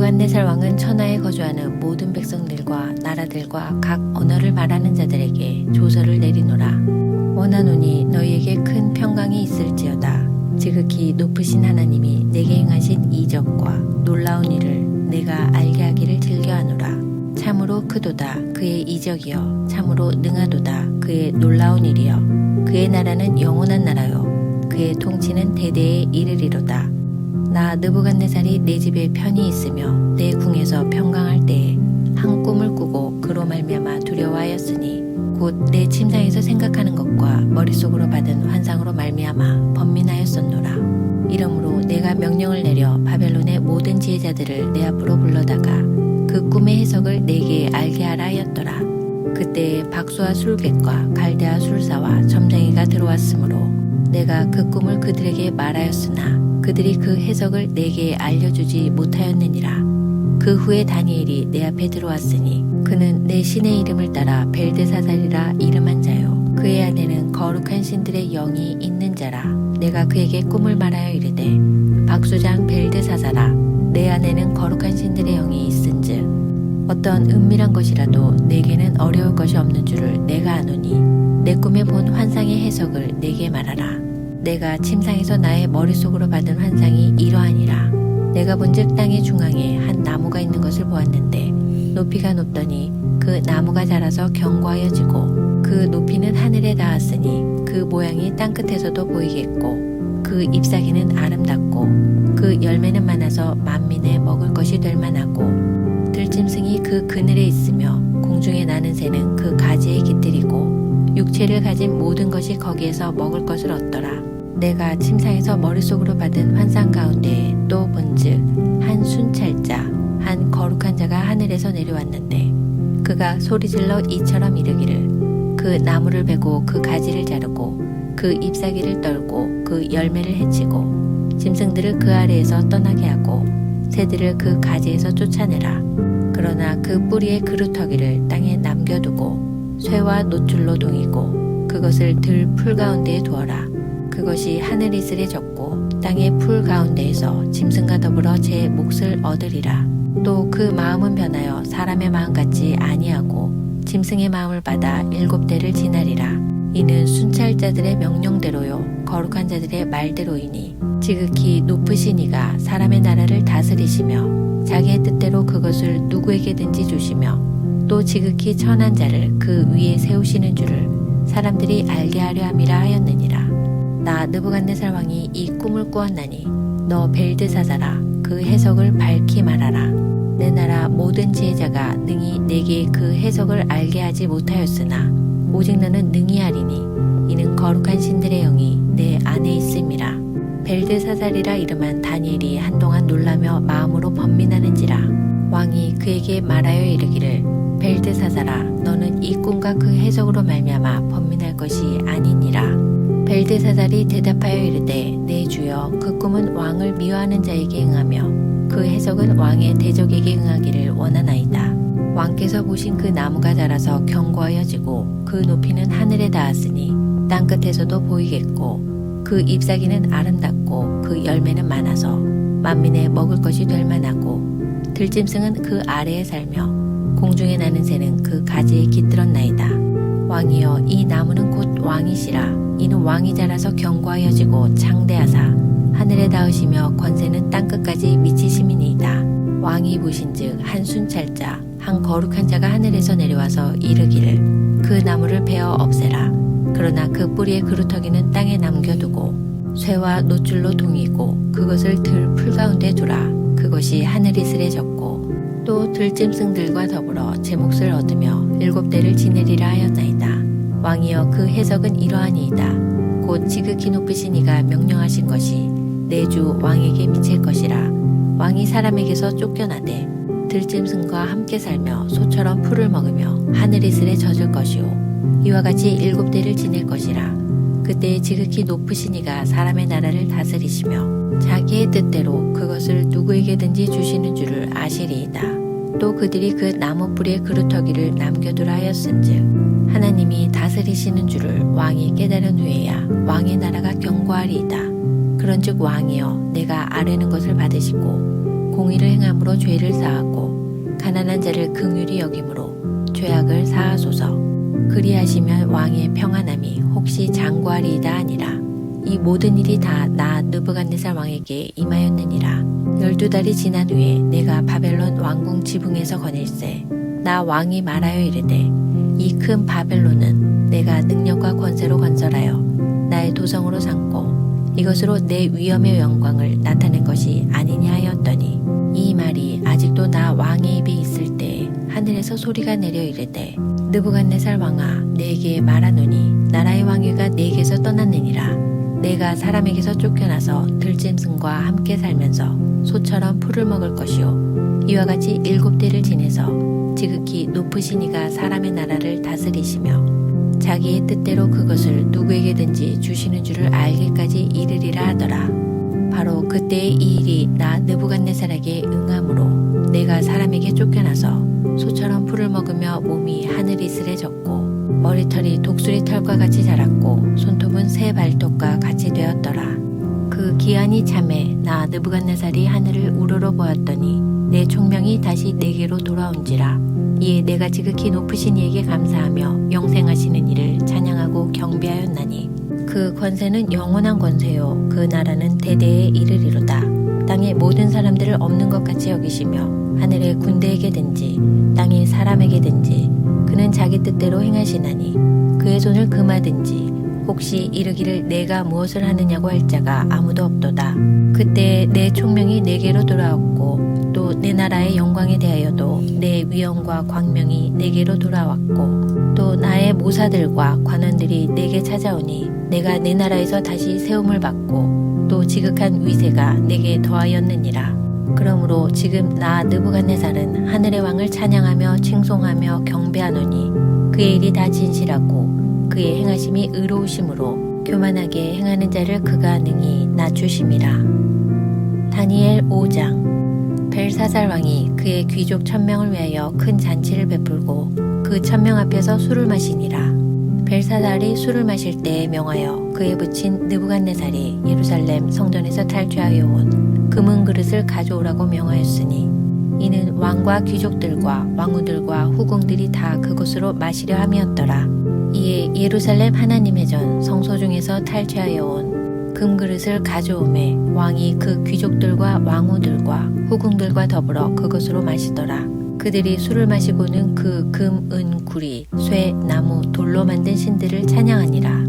느부갓네살 왕은 천하에 거주하는 모든 백성들과 나라들과 각 언어를 말하는 자들에게 조서를 내리노라. 원하노니 너희에게 큰 평강이 있을지어다. 지극히 높으신 하나님이 내게 행하신 이적과 놀라운 일을 내가 알게 하기를 즐겨하노라. 참으로 크도다 그의 이적이여, 참으로 능하도다 그의 놀라운 일이여. 그의 나라는 영원한 나라요, 그의 통치는 대대에 이르리로다. 나 느부갓네살이 내 집에 편히 있으며 내 궁에서 평강할 때에 한 꿈을 꾸고 그로 말미암아 두려워하였으니 곧 내 침상에서 생각하는 것과 머릿속으로 받은 환상으로 말미암아 번민하였었노라. 이러므로 내가 명령을 내려 바벨론의 모든 지혜자들을 내 앞으로 불러다가 그 꿈의 해석을 내게 알게 하라 하였더라. 그때에 박수와 술객과 갈대아 술사와 점쟁이가 들어왔으므로 내가 그 꿈을 그들에게 말하였으나 그들이 그 해석을 내게 알려주지 못하였느니라. 그 후에 다니엘이 내 앞에 들어왔으니 그는 내 신의 이름을 따라 벨드사살이라 이름한 자요, 그의 안에는 거룩한 신들의 영이 있는 자라. 내가 그에게 꿈을 말하여 이르되, 박수장 벨드사살아, 내 안에는 거룩한 신들의 영이 있은즉 어떤 은밀한 것이라도 내게는 어려울 것이 없는 줄을 내가 아노니 내 꿈에 본 환상의 해석을 내게 말하라. 내가 침상에서 나의 머릿속으로 받은 환상이 이러하니라. 내가 본즉 땅의 중앙에 한 나무가 있는 것을 보았는데 높이가 높더니 그 나무가 자라서 견고하여지고 그 높이는 하늘에 닿았으니 그 모양이 땅끝에서도 보이겠고 그 잎사귀는 아름답고 그 열매는 많아서 만민에 먹을 것이 될 만하고 들짐승이 그 그늘에 있으며 공중에 나는 새는 그 가지에 깃들이고 육체를 가진 모든 것이 거기에서 먹을 것을 얻더라. 내가 침상에서 머릿속으로 받은 환상 가운데 또 본즉 한 순찰자, 한 거룩한 자가 하늘에서 내려왔는데 그가 소리질러 이처럼 이르기를, 그 나무를 베고 그 가지를 자르고 그 잎사귀를 떨고 그 열매를 해치고 짐승들을 그 아래에서 떠나게 하고 새들을 그 가지에서 쫓아내라. 그러나 그 뿌리의 그루터기를 땅에 남겨두고 쇠와 노줄로 동이고 그것을 들 풀 가운데에 두어라. 그것이 하늘 이슬에 젖고 땅의 풀 가운데에서 짐승과 더불어 제 몫을 얻으리라. 또 그 마음은 변하여 사람의 마음 같지 아니하고 짐승의 마음을 받아 7대를 지나리라. 이는 순찰자들의 명령대로요 거룩한 자들의 말대로이니 지극히 높으신 이가 사람의 나라를 다스리시며 자기의 뜻대로 그것을 누구에게든지 주시며 또 지극히 천한 자를 그 위에 세우시는 줄을 사람들이 알게 하려 함이라 하였느니라. 나 느부갓네살 왕이 이 꿈을 꾸었나니 너 벨드사살아, 그 해석을 밝히 말하라. 내 나라 모든 지혜자가 능히 내게 그 해석을 알게 하지 못하였으나 오직 너는 능히 하리니 이는 거룩한 신들의 영이 내 안에 있음이라. 벨드사살이라 이름한 다니엘이 한동안 놀라며 마음으로 번민하는지라. 왕이 그에게 말하여 이르기를, 벨드사살아, 너는 이 꿈과 그 해석으로 말미암아 번민할 것이 아니니라. 벨드사살이 대답하여 이르되, 내 주여, 그 꿈은 왕을 미워하는 자에게 응하며 그 해석은 왕의 대적에게 응하기를 원하나이다. 왕께서 보신 그 나무가 자라서 견고하여지고 그 높이는 하늘에 닿았으니 땅끝에서도 보이겠고 그 잎사귀는 아름답고 그 열매는 많아서 만민에 먹을 것이 될 만하고 들짐승은 그 아래에 살며 공중에 나는 새는 그 가지에 깃들었나이다. 왕이여, 이 나무는 곧 왕이시라. 이는 왕이 자라서 견고하여지고 장대하사 하늘에 닿으시며 권세는 땅끝까지 미치심이니이다. 왕이 보신즉 한 순찰자, 한 거룩한 자가 하늘에서 내려와서 이르기를, 그 나무를 베어 없애라. 그러나 그 뿌리의 그루터기는 땅에 남겨두고 쇠와 노줄로 동이고 그것을 들 풀 가운데 두라. 그것이 하늘 이슬에 젖고 또 들짐승들과 더불어 제 몫을 얻으며 7대를 지내리라 하였나이다. 왕이여, 그 해석은 이러하니이다. 곧 지극히 높으신 이가 명령하신 것이 내 주 왕에게 미칠 것이라. 왕이 사람에게서 쫓겨나되 들짐승과 함께 살며 소처럼 풀을 먹으며 하늘 이슬에 젖을 것이요 이와 같이 7대를 지낼 것이라. 그때에 지극히 높으신 이가 사람의 나라를 다스리시며 자기의 뜻대로 그것을 누구에게든지 주시는 줄을 아시리이다. 또 그들이 그 나무 뿌리의 그루터기를 남겨두라 하였은즉 하나님이 다스리시는 줄을 왕이 깨달은 후에야 왕의 나라가 견고하리이다. 그런즉 왕이여, 내가 아뢰는 것을 받으시고 공의를 행함으로 죄를 사하고 가난한 자를 긍휼히 여김으로 죄악을 사하소서. 그리하시면 왕의 평안함이 혹시 장구하리이다 하니라. 이 모든 일이 다 나 느부갓네살 왕에게 임하였느니라. 12달이 지난 후에 내가 바벨론 왕궁 지붕에서 거닐세. 나 왕이 말하여 이르되 이 큰 바벨론은 내가 능력과 권세로 건설하여 나의 도성으로 삼고 이것으로 내 위엄의 영광을 나타낸 것이 아니냐 하였더니, 이 말이 아직도 나 왕의 입에 있을 때에 하늘에서 소리가 내려 이르되 느부갓네살 왕아, 내게 말하노니 나라의 왕위가 내게서 떠났느니라. 내가 사람에게서 쫓겨나서 들짐승과 함께 살면서 소처럼 풀을 먹을 것이요, 이와 같이 7대를 지내서 지극히 높으신 이가 사람의 나라를 다스리시며 자기의 뜻대로 그것을 누구에게든지 주시는 줄을 알기까지 이르리라 하더라. 바로 그때의 이 일이 나 느부갓네살에게 응함으로 내가 사람에게 쫓겨나서 소처럼 풀을 먹으며 몸이 하늘이슬에 졌고 머리털이 독수리 털과 같이 자랐고 손톱은 새 발톱과 같이 되었더라. 그 기한이 참에 나 느부갓네살이 하늘을 우러러 보았더니 내 총명이 다시 내게로 돌아온지라. 이에 내가 지극히 높으신 이에게 감사하며 영생하시는 이를 찬양하고 경배하였나니, 그 권세는 영원한 권세요 그 나라는 대대에 이르리로다. 땅의 모든 사람들을 없는 것 같이 여기시며 하늘의 군대에게든지 땅의 사람에게든지 그는 자기 뜻대로 행하시나니, 그의 손을 금하든지 혹시 이르기를 내가 무엇을 하느냐고 할 자가 아무도 없도다. 그때 내 총명이 내게로 돌아왔고 또 내 나라의 영광에 대하여도 내 위엄과 광명이 내게로 돌아왔고 또 나의 모사들과 관원들이 내게 찾아오니 내가 내 나라에서 다시 세움을 받고 또 지극한 위세가 내게 더하였느니라. 그러므로 지금 나 느부갓네살은 하늘의 왕을 찬양하며 칭송하며 경배하노니 그의 일이 다 진실하고 그의 행하심이 의로우심으로 교만하게 행하는 자를 그가 능히 낮추심이라. 다니엘 5장. 벨사살 왕이 그의 귀족 1000명을 위하여 큰 잔치를 베풀고 그 1000명 앞에서 술을 마시니라. 벨사살이 술을 마실 때에 명하여 그의 부친 느부갓네살이 예루살렘 성전에서 탈취하여 온 금은 그릇을 가져오라고 명하였으니, 이는 왕과 귀족들과 왕후들과 후궁들이 다 그곳으로 마시려 함이었더라. 이에 예루살렘 하나님의 전 성소 중에서 탈취하여 온 금그릇을 가져오매 왕이 그 귀족들과 왕후들과 후궁들과 더불어 그것으로 마시더라. 그들이 술을 마시고는 그 금, 은, 구리, 쇠, 나무, 돌로 만든 신들을 찬양하니라.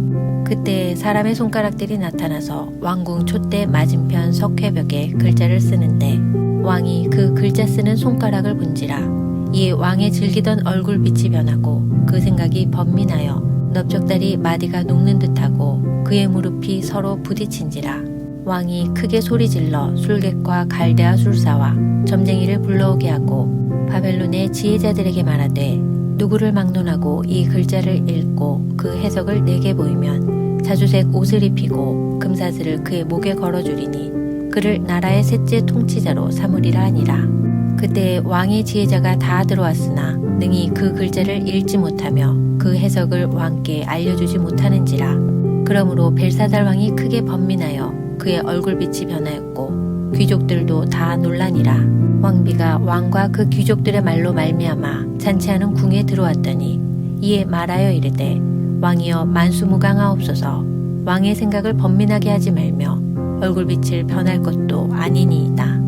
그때 사람의 손가락들이 나타나서 왕궁 촛대 맞은편 석회벽에 글자를 쓰는데 왕이 그 글자 쓰는 손가락을 본지라. 이에 왕의 즐기던 얼굴빛이 변하고 그 생각이 번민하여 넓적다리 마디가 녹는 듯하고 그의 무릎이 서로 부딪힌지라. 왕이 크게 소리질러 술객과 갈대아 술사와 점쟁이를 불러오게 하고 바벨론의 지혜자들에게 말하되, 누구를 막론하고 이 글자를 읽고 그 해석을 내게 보이면 자주색 옷을 입히고 금사슬을 그의 목에 걸어주리니 그를 나라의 셋째 통치자로 삼으리라 하니라. 그때 왕의 지혜자가 다 들어왔으나 능히 그 글자를 읽지 못하며 그 해석을 왕께 알려주지 못하는지라. 그러므로 벨사살 왕이 크게 번민하여 그의 얼굴빛이 변하였고 귀족들도 다 놀라니라. 왕비가 왕과 그 귀족들의 말로 말미암아 잔치하는 궁에 들어왔더니 이에 말하여 이르되, 왕이여 만수무강하옵소서. 왕의 생각을 번민하게 하지 말며 얼굴빛을 변할 것도 아니니이다.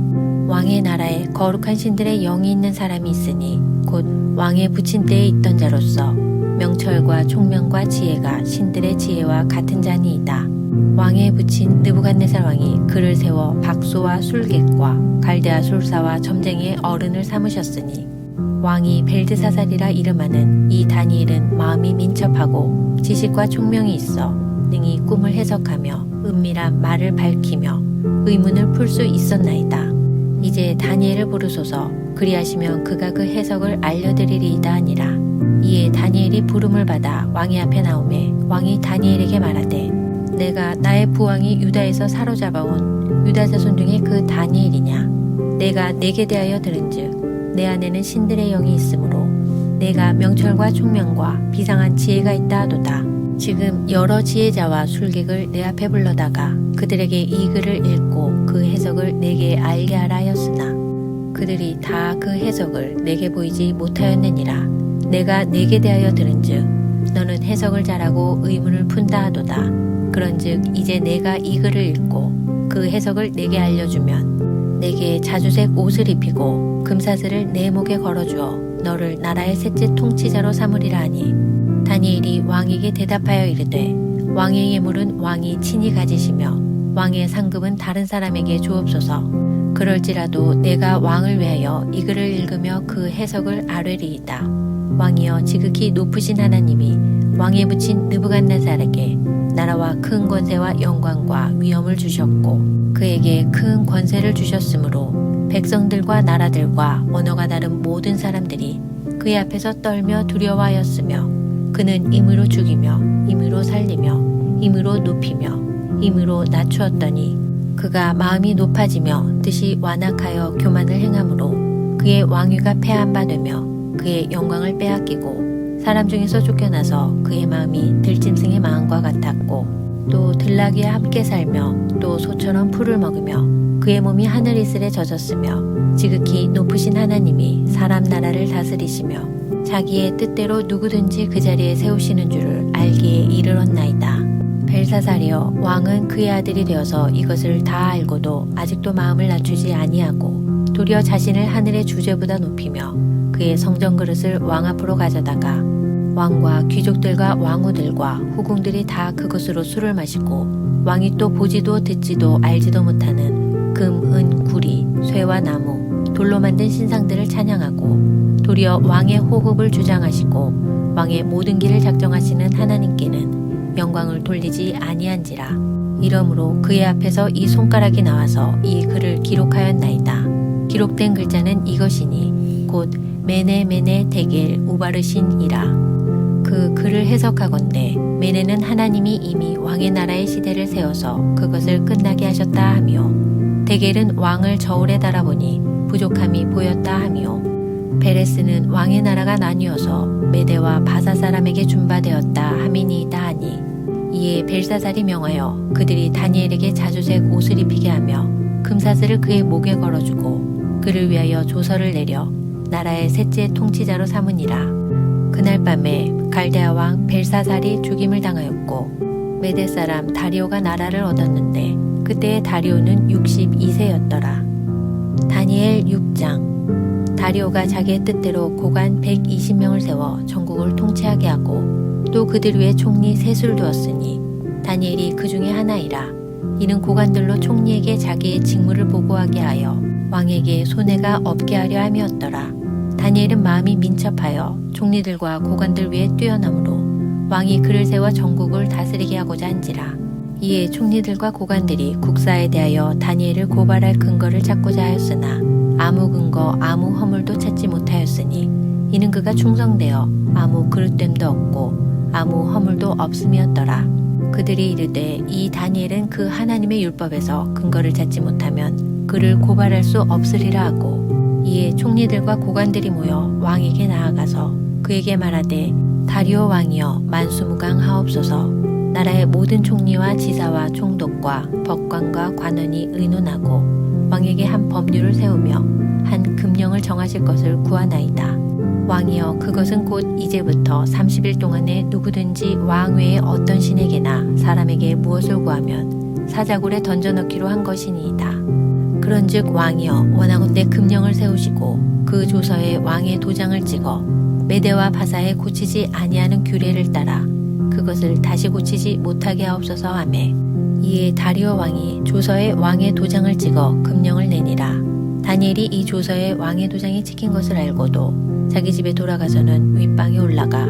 왕의 나라에 거룩한 신들의 영이 있는 사람이 있으니 곧 왕의 부친 때에 있던 자로서 명철과 총명과 지혜가 신들의 지혜와 같은 자니이다. 왕의 부친 느부갓네살 왕이 그를 세워 박소와 술객과 갈대아 술사와 점쟁이의 어른을 삼으셨으니, 왕이 벨드사살이라 이름하는 이 다니엘은 마음이 민첩하고 지식과 총명이 있어 능히 꿈을 해석하며 은밀한 말을 밝히며 의문을 풀 수 있었나이다. 이제 다니엘을 부르소서. 그리하시면 그가 그 해석을 알려드리리이다 하니라. 이에 다니엘이 부름을 받아 왕의 앞에 나오매 왕이 다니엘에게 말하되, 내가 나의 부왕이 유다에서 사로잡아온 유다 자손 중에 그 다니엘이냐? 내가 내게 대하여 들은즉 내 안에는 신들의 영이 있으므로 내가 명철과 총명과 비상한 지혜가 있다 하도다. 지금 여러 지혜자와 술객을 내 앞에 불러다가 그들에게 이 글을 읽고 그 해석을 내게 알게 하라 하였으나 그들이 다 그 해석을 내게 보이지 못하였느니라. 내가 내게 대하여 들은즉 너는 해석을 잘하고 의문을 푼다 하도다. 그런즉 이제 내가 이 글을 읽고 그 해석을 내게 알려주면 내게 자주색 옷을 입히고 금사슬을 내 목에 걸어주어 너를 나라의 셋째 통치자로 삼으리라 하니 다니엘이 왕에게 대답하여 이르되 왕의 예물은 왕이 친히 가지시며 왕의 상급은 다른 사람에게 주옵소서. 그럴지라도 내가 왕을 위하여 이 글을 읽으며 그 해석을 아뢰리이다. 왕이여 지극히 높으신 하나님이 왕에 붙인 느부갓네살에게 나라와 큰 권세와 영광과 위엄을 주셨고 그에게 큰 권세를 주셨으므로 백성들과 나라들과 언어가 다른 모든 사람들이 그의 앞에서 떨며 두려워하였으며 그는 임의로 죽이며 임의로 살리며 임의로 높이며 임의로 낮추었더니 그가 마음이 높아지며 뜻이 완악하여 교만을 행함으로 그의 왕위가 패한 바 되며 그의 영광을 빼앗기고 사람 중에서 쫓겨나서 그의 마음이 들짐승의 마음과 같았고 또 들나귀와 함께 살며 또 소처럼 풀을 먹으며 그의 몸이 하늘 이슬에 젖었으며 지극히 높으신 하나님이 사람 나라를 다스리시며 자기의 뜻대로 누구든지 그 자리에 세우시는 줄을 알기에 이르렀나이다. 벨사살이여 왕은 그의 아들이 되어서 이것을 다 알고도 아직도 마음을 낮추지 아니하고 도리어 자신을 하늘의 주제보다 높이며 그의 성전 그릇을 왕 앞으로 가져다가 왕과 귀족들과 왕후들과 후궁들이 다 그것으로 술을 마시고 왕이 또 보지도 듣지도 알지도 못하는 금, 은, 구리, 쇠와 나무, 돌로 만든 신상들을 찬양하고 도리어 왕의 호흡을 주장하시고 왕의 모든 길을 작정하시는 하나님께는 영광을 돌리지 아니한지라. 이러므로 그의 앞에서 이 손가락이 나와서 이 글을 기록하였나이다. 기록된 글자는 이것이니 곧 메네 데겔 우바르신이라. 그 글을 해석하건대 메네는 하나님이 이미 왕의 나라의 시대를 세워서 그것을 끝나게 하셨다 하며 데겔은 왕을 저울에 달아보니 부족함이 보였다 하며 베레스는 왕의 나라가 나뉘어서 메대와 바사 사람에게 준바되었다 함이니이다 하니 이에 벨사살이 명하여 그들이 다니엘에게 자주색 옷을 입히게 하며 금사슬을 그의 목에 걸어주고 그를 위하여 조서를 내려 나라의 셋째 통치자로 삼으니라. 그날 밤에 갈대아 왕 벨사살이 죽임을 당하였고 메대 사람 다리오가 나라를 얻었는데 그때의 다리오는 62세였더라. 다니엘 6장. 다리오가 자기의 뜻대로 고관 120명을 세워 전국을 통치하게 하고 또 그들 위에 총리 셋을 두었으니 다니엘이 그 중에 하나이라. 이는 고관들로 총리에게 자기의 직무를 보고하게 하여 왕에게 손해가 없게 하려 함이었더라. 다니엘은 마음이 민첩하여 총리들과 고관들 위에 뛰어나므로 왕이 그를 세워 전국을 다스리게 하고자 한지라. 이에 총리들과 고관들이 국사에 대하여 다니엘을 고발할 근거를 찾고자 하였으나 아무 근거 아무 허물도 찾지 못하였으니 이는 그가 충성되어 아무 그릇됨도 없고 아무 허물도 없음이었더라. 그들이 이르되 이 다니엘은 그 하나님의 율법에서 근거를 찾지 못하면 그를 고발할 수 없으리라 하고 이에 총리들과 고관들이 모여 왕에게 나아가서 그에게 말하되 다리오 왕이여 만수무강하옵소서. 나라의 모든 총리와 지사와 총독과 법관과 관원이 의논하고 왕에게 한 법률을 세우며 한 금령을 정하실 것을 구하나이다. 왕이여 그것은 곧 이제부터 30일 동안에 누구든지 왕 외에 어떤 신에게나 사람에게 무엇을 구하면 사자굴에 던져넣기로 한 것이니이다. 그런즉 왕이여 원하건대 금령을 세우시고 그 조서에 왕의 도장을 찍어 메대와 바사에 고치지 아니하는 규례를 따라 그것을 다시 고치지 못하게 하옵소서 하매 이에 다리오 왕이 조서에 왕의 도장을 찍어 금령을 내니라. 다니엘이 이 조서에 왕의 도장이 찍힌 것을 알고도 자기 집에 돌아가서는 윗방에 올라가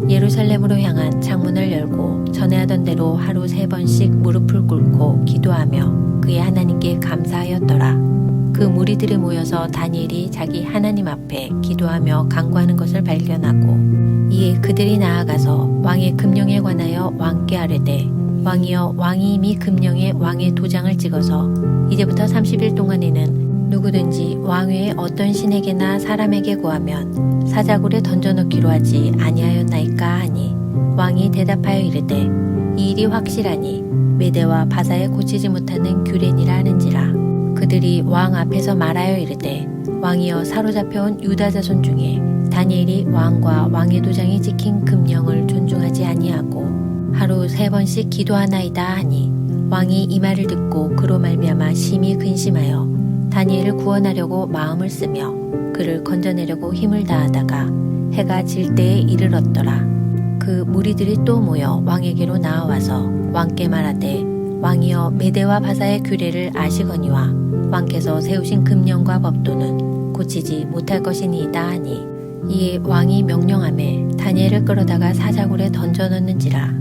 예루살렘으로 향한 창문을 열고 전에 하던 대로 하루 3번씩 무릎을 꿇고 기도하며 그의 하나님께 감사하였더라. 그 무리들이 모여서 다니엘이 자기 하나님 앞에 기도하며 간구하는 것을 발견하고 이에 그들이 나아가서 왕의 금령에 관하여 왕께 아뢰되 왕이여 왕이 이미 금령에 왕의 도장을 찍어서 이제부터 30일 동안에는 누구든지 왕 외에 어떤 신에게나 사람에게 구하면 사자굴에 던져넣기로 하지 아니하였나이까 하니 왕이 대답하여 이르되 이 일이 확실하니 메대와 바사에 고치지 못하는 규례니라 하는지라. 그들이 왕 앞에서 말하여 이르되 왕이여 사로잡혀온 유다 자손 중에 다니엘이 왕과 왕의 도장이 찍힌 금령을 존중하지 아니하고 하루 3번씩 기도하나이다 하니 왕이 이 말을 듣고 그로 말미암아 심히 근심하여 다니엘을 구원하려고 마음을 쓰며 그를 건져내려고 힘을 다하다가 해가 질 때에 이르렀더라. 그 무리들이 또 모여 왕에게로 나아와서 왕께 말하되 왕이여 메대와 바사의 규례를 아시거니와 왕께서 세우신 금령과 법도는 고치지 못할 것이니이다 하니 이에 왕이 명령하매 다니엘을 끌어다가 사자굴에 던져넣는지라.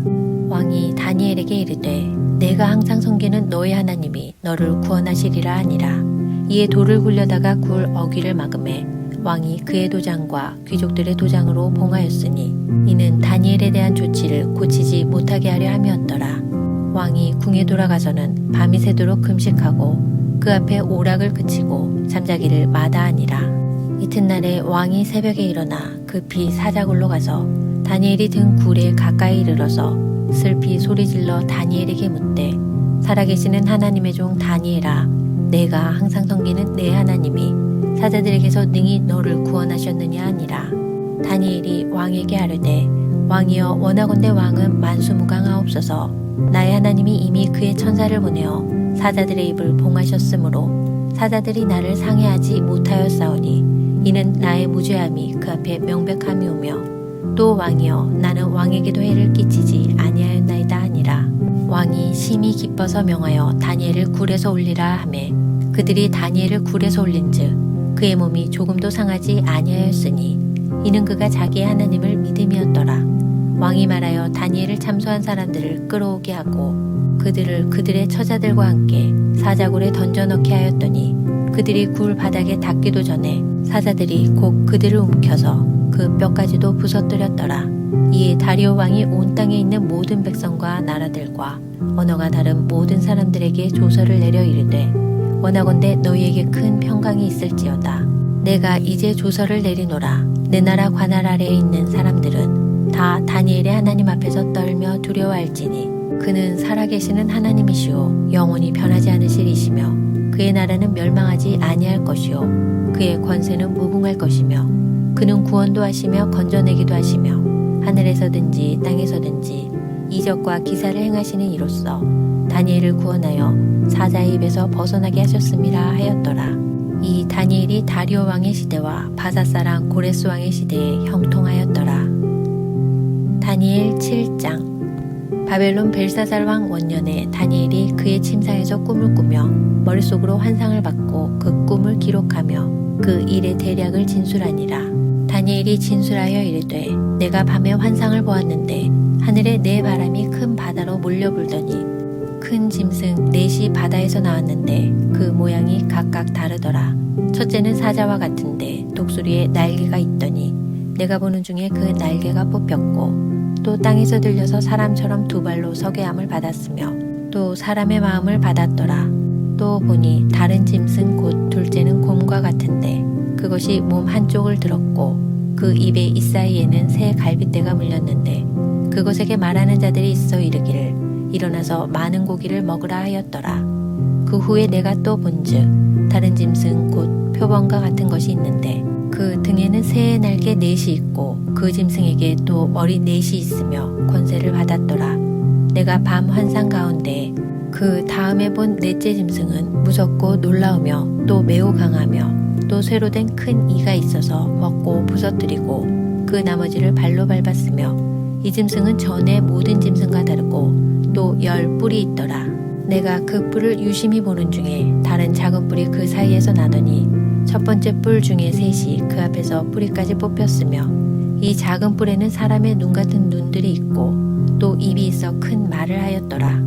왕이 다니엘에게 이르되 내가 항상 섬기는 너의 하나님이 너를 구원하시리라 하니라. 이에 돌을 굴려다가 굴 어귀를 막음에 왕이 그의 도장과 귀족들의 도장으로 봉하였으니 이는 다니엘에 대한 조치를 고치지 못하게 하려 함이었더라. 왕이 궁에 돌아가서는 밤이 새도록 금식하고 그 앞에 오락을 그치고 잠자기를 마다하니라. 이튿날에 왕이 새벽에 일어나 급히 사자굴로 가서 다니엘이 든 굴에 가까이 이르러서 슬피 소리질러 다니엘에게 묻되 살아계시는 하나님의 종 다니엘아 내가 항상 섬기는 내 하나님이 사자들에게서 능히 너를 구원하셨느냐 하니라. 다니엘이 왕에게 아뢰되 왕이여 원하건대 왕은 만수무강하옵소서. 나의 하나님이 이미 그의 천사를 보내어 사자들의 입을 봉하셨으므로 사자들이 나를 상해하지 못하였사오니 이는 나의 무죄함이 그 앞에 명백함이오며 또 왕이여 나는 왕에게도 해를 끼치지 아니하였나이다 하니라. 왕이 심히 기뻐서 명하여 다니엘을 굴에서 올리라 하매 그들이 다니엘을 굴에서 올린즉 그의 몸이 조금도 상하지 아니하였으니 이는 그가 자기의 하나님을 믿음이었더라. 왕이 말하여 다니엘을 참소한 사람들을 끌어오게 하고 그들을 그들의 처자들과 함께 사자굴에 던져넣게 하였더니 그들이 굴 바닥에 닿기도 전에 사자들이 곧 그들을 움켜서 그 뼈까지도 부서뜨렸더라. 이에 다리오 왕이 온 땅에 있는 모든 백성과 나라들과 언어가 다른 모든 사람들에게 조서를 내려 이르되 원하건대 너희에게 큰 평강이 있을지어다. 내가 이제 조서를 내리노라. 내 나라 관할 아래에 있는 사람들은 다 다니엘의 하나님 앞에서 떨며 두려워할지니 그는 살아계시는 하나님이시오 영원히 변하지 않으시리시며 그의 나라는 멸망하지 아니할 것이요 그의 권세는 무궁할 것이며 그는 구원도 하시며 건져내기도 하시며 하늘에서든지 땅에서든지 이적과 기사를 행하시는 이로써 다니엘을 구원하여 사자의 입에서 벗어나게 하셨음이라 하였더라. 이 다니엘이 다리오 왕의 시대와 바사사랑 고레스 왕의 시대에 형통하였더라. 다니엘 7장. 바벨론 벨사살 왕 원년에 다니엘이 그의 침상에서 꿈을 꾸며 머릿속으로 환상을 받고 그 꿈을 기록하며 그 일의 대략을 진술하니라. 다니엘이 진술하여 이르되 내가 밤에 환상을 보았는데 하늘에 네 바람이 큰 바다로 몰려불더니 큰 짐승 넷이 바다에서 나왔는데 그 모양이 각각 다르더라. 첫째는 사자와 같은데 독수리에 날개가 있더니 내가 보는 중에 그 날개가 뽑혔고 또 땅에서 들려서 사람처럼 두 발로 서게 함을 받았으며 또 사람의 마음을 받았더라. 또 보니 다른 짐승 곧 둘째는 곰과 같은데 그것이 몸 한쪽을 들었고 그 입의 이사이에는 새 갈빗대가 물렸는데 그것에게 말하는 자들이 있어 이르기를 일어나서 많은 고기를 먹으라 하였더라. 그 후에 내가 또 본즉 다른 짐승 곧 표범과 같은 것이 있는데 그 등에는 새의 날개 넷이 있고 그 짐승에게 또 머리 넷이 있으며 권세를 받았더라. 내가 밤 환상 가운데 그 다음에 본 넷째 짐승은 무섭고 놀라우며 또 매우 강하며 또 쇠로 된 큰 이가 있어서 먹고 부서뜨리고 그 나머지를 발로 밟았으며 이 짐승은 전에 모든 짐승과 다르고 또 10뿔이 있더라. 내가 그 뿔을 유심히 보는 중에 다른 작은 뿔이 그 사이에서 나더니 첫 번째 뿔 중에 셋이 그 앞에서 뿌리까지 뽑혔으며 이 작은 뿔에는 사람의 눈 같은 눈들이 있고 또 입이 있어 큰 말을 하였더라.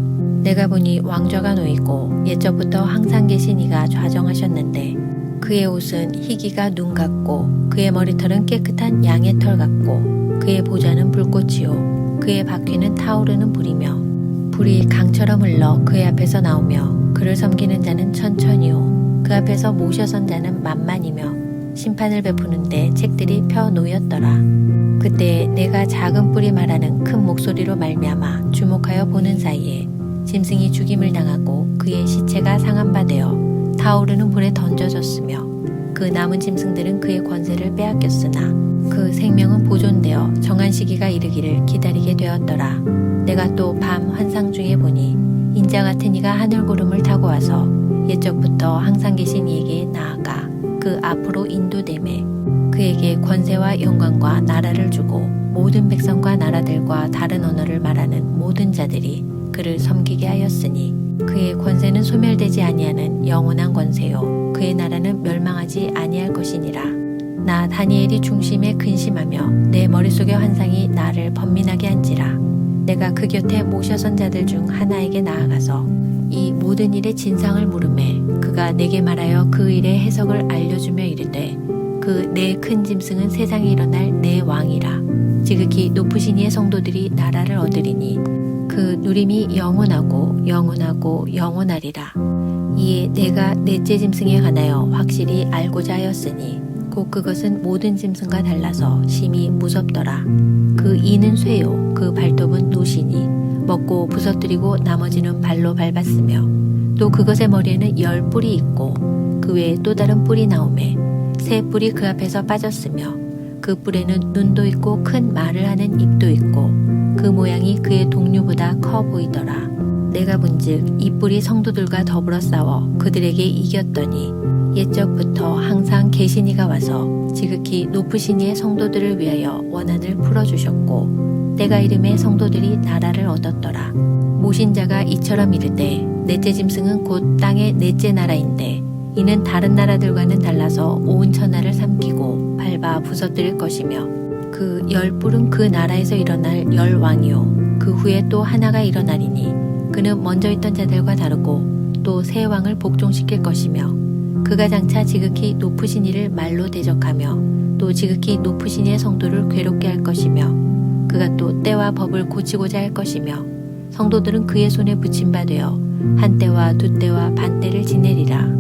내가 보니 왕좌가 놓이고 옛적부터 항상 계신 이가 좌정하셨는데 그의 옷은 희기가 눈 같고 그의 머리털은 깨끗한 양의 털 같고 그의 보좌는 불꽃이요 그의 바퀴는 타오르는 불이며 불이 강처럼 흘러 그의 앞에서 나오며 그를 섬기는 자는 천천히요 그 앞에서 모셔선 자는 만만이며 심판을 베푸는데 책들이 펴 놓였더라. 그때 내가 작은 뿔이 말하는 큰 목소리로 말미암아 주목하여 보는 사이에 짐승이 죽임을 당하고 그의 시체가 상한 바 되어 타오르는 불에 던져졌으며 그 남은 짐승들은 그의 권세를 빼앗겼으나 그 생명은 보존되어 정한 시기가 이르기를 기다리게 되었더라. 내가 또 밤 환상 중에 보니 인자 같은 이가 하늘 구름을 타고 와서 옛적부터 항상 계신 이에게 나아가 그 앞으로 인도되매 그에게 권세와 영광과 나라를 주고 모든 백성과 나라들과 다른 언어를 말하는 모든 자들이 그를 섬기게 하였으니 그의 권세는 소멸되지 아니하는 영원한 권세요 그의 나라는 멸망하지 아니할 것이니라. 나 다니엘이 중심에 근심하며 내 머릿속의 환상이 나를 번민하게 한지라. 내가 그 곁에 모셔선 자들 중 하나에게 나아가서 이 모든 일의 진상을 물으매 그가 내게 말하여 그 일의 해석을 알려주며 이르되 그 내 큰 짐승은 세상에 일어날 내 왕이라. 지극히 높으신 이의 성도들이 나라를 얻으리니 그 누림이 영원하고 영원하고 영원하리라. 이에 내가 넷째 짐승에 관하여 확실히 알고자 하였으니 곧 그것은 모든 짐승과 달라서 심히 무섭더라. 그 이는 쇠요 그 발톱은 노시니 먹고 부서뜨리고 나머지는 발로 밟았으며 또 그것의 머리에는 10뿔이 있고 그 외에 또 다른 뿔이 나오매 새 뿔이 그 앞에서 빠졌으며 그 뿔에는 눈도 있고 큰 말을 하는 입도 있고 그 모양이 그의 동류보다 커 보이더라. 내가 본즉 이 뿔이 성도들과 더불어 싸워 그들에게 이겼더니 옛적부터 항상 계신 이가 와서 지극히 높으신 이의 성도들을 위하여 원한을 풀어주셨고 때가 이름에 성도들이 나라를 얻었더라. 모신 자가 이처럼 이르되 넷째 짐승은 곧 땅의 넷째 나라인데 이는 다른 나라들과는 달라서 온 천하를 삼키고 밟아 부서뜨릴 것이며 그 10뿔은 그 나라에서 일어날 10왕이요 그 후에 또 하나가 일어나리니 그는 먼저 있던 자들과 다르고 또 새 왕을 복종시킬 것이며 그가 장차 지극히 높으신 이를 말로 대적하며 또 지극히 높으신 이의 성도를 괴롭게 할 것이며 그가 또 때와 법을 고치고자 할 것이며 성도들은 그의 손에 붙임바되어 한 때와 두 때와 반 때를 지내리라.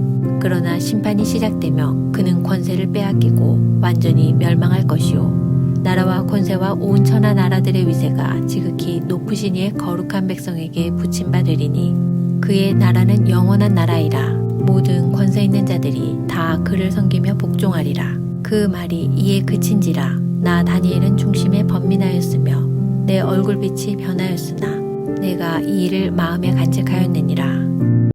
그러나 심판이 시작되며 그는 권세를 빼앗기고 완전히 멸망할 것이요 나라와 권세와 온 천하 나라들의 위세가 지극히 높으신 이의 거룩한 백성에게 붙임바되리니 그의 나라는 영원한 나라이라. 모든 권세 있는 자들이 다 그를 섬기며 복종하리라. 그 말이 이에 그친지라. 나 다니엘은 중심에 번민하였으며 내 얼굴빛이 변하였으나 내가 이 일을 마음에 간직하였느니라.